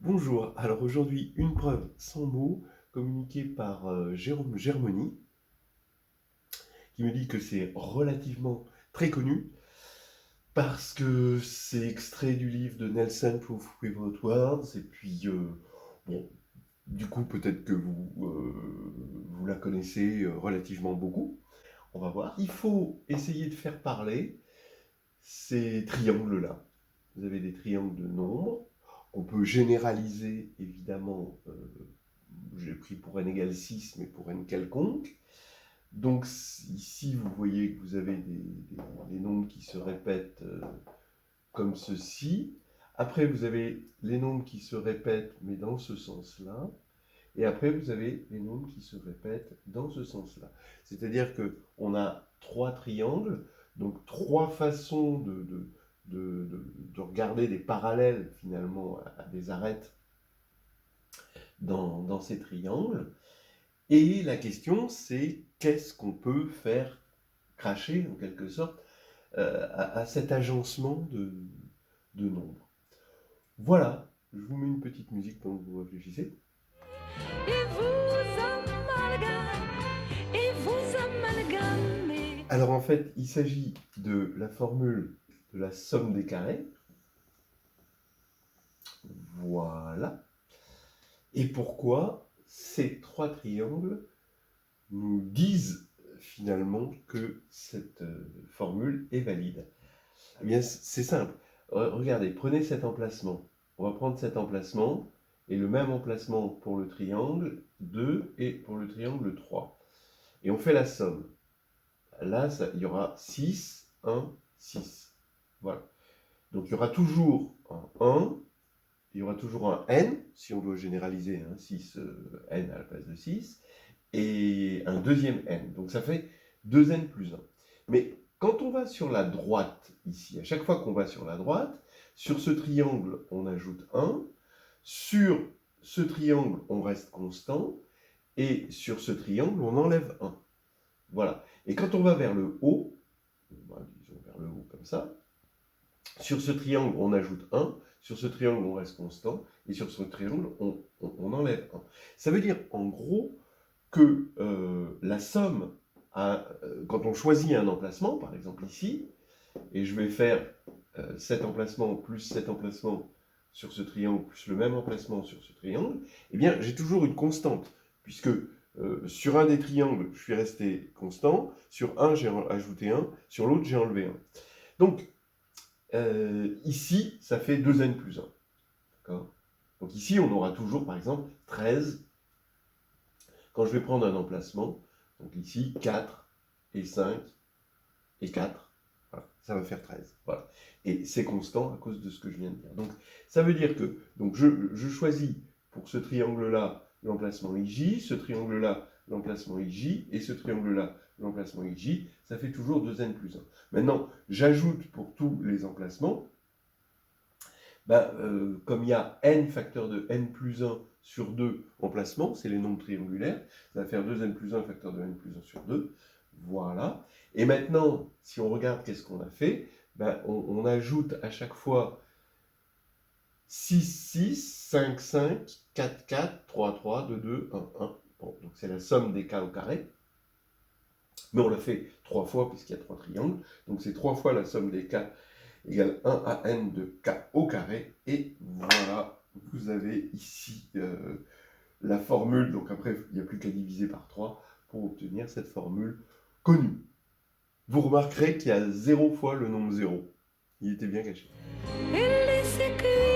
Bonjour, alors aujourd'hui une preuve sans mots communiquée par Jérôme Germoni qui me dit que c'est relativement très connu parce que c'est extrait du livre de Nelson Proof Without Words et puis bon, du coup peut-être que vous la connaissez relativement beaucoup, on va voir. Il faut essayer de faire parler ces triangles-là. Vous avez des triangles de nombres qu'on peut généraliser évidemment. J'ai pris pour n égale 6, mais pour n quelconque. Donc ici, vous voyez que vous avez des nombres qui se répètent comme ceci. Après, vous avez les nombres qui se répètent, mais dans ce sens-là. Et après, vous avez les nombres qui se répètent dans ce sens-là. C'est-à-dire qu'on a trois triangles, donc trois façons de regarder des parallèles finalement à des arêtes dans ces triangles. Et la question, c'est qu'est-ce qu'on peut faire cracher, en quelque sorte, à cet agencement de nombres. Voilà, je vous mets une petite musique pendant que vous réfléchissez. Et vous amalgamez. Alors en fait, il s'agit de la formule de la somme des carrés. Voilà. Et pourquoi ces trois triangles nous disent finalement que cette formule est valide? Eh bien, c'est simple. Regardez, prenez cet emplacement. On va prendre cet emplacement et le même emplacement pour le triangle 2 et pour le triangle 3. Et on fait la somme. Là, il y aura 6, 1, 6. Voilà. Donc il y aura toujours un 1, il y aura toujours un n, si on doit généraliser, 6 n à la place de 6, et un deuxième n. Donc ça fait 2n plus 1. Mais quand on va sur la droite, ici, à chaque fois qu'on va sur la droite, sur ce triangle, on ajoute 1, sur ce triangle, on reste constant, et sur ce triangle, on enlève 1. Voilà. Et quand on va vers le haut, disons vers le haut comme ça, sur ce triangle, on ajoute 1, sur ce triangle, on reste constant, et sur ce triangle, on enlève 1. Ça veut dire, en gros, que la somme, quand on choisit un emplacement, par exemple ici, et je vais faire cet emplacement plus cet emplacement sur ce triangle, plus le même emplacement sur ce triangle, eh bien, j'ai toujours une constante, puisque sur un des triangles, je suis resté constant, sur un, j'ai ajouté 1, sur l'autre, j'ai enlevé 1. Donc, ici, ça fait 2n plus 1. D'accord ? Donc ici, on aura toujours, par exemple, 13. Quand je vais prendre un emplacement, donc ici, 4 et 5 et 4, voilà, ça va faire 13. Voilà. Et c'est constant à cause de ce que je viens de dire. Donc, ça veut dire que donc je choisis pour ce triangle-là l'emplacement IJ, ce triangle-là l'emplacement IJ, et ce triangle-là l'emplacement IJ, ça fait toujours 2n plus 1. Maintenant, j'ajoute pour tous les emplacements, comme il y a n facteur de n plus 1 sur 2 emplacements, c'est les nombres triangulaires, ça va faire 2n plus 1 facteur de n plus 1 sur 2. Voilà. Et maintenant, si on regarde qu'est-ce qu'on a fait, on ajoute à chaque fois 6, 6, 5, 5, 4, 4, 3, 3, 2, 2, 1, 1. Bon, donc c'est la somme des k au carré. Mais on l'a fait 3 fois puisqu'il y a 3 triangles. Donc c'est 3 fois la somme des k égale 1 à n de k au carré. Et voilà, vous avez ici la formule. Donc après, il n'y a plus qu'à diviser par 3 pour obtenir cette formule connue. Vous remarquerez qu'il y a 0 fois le nombre 0. Il était bien caché. Et les écrits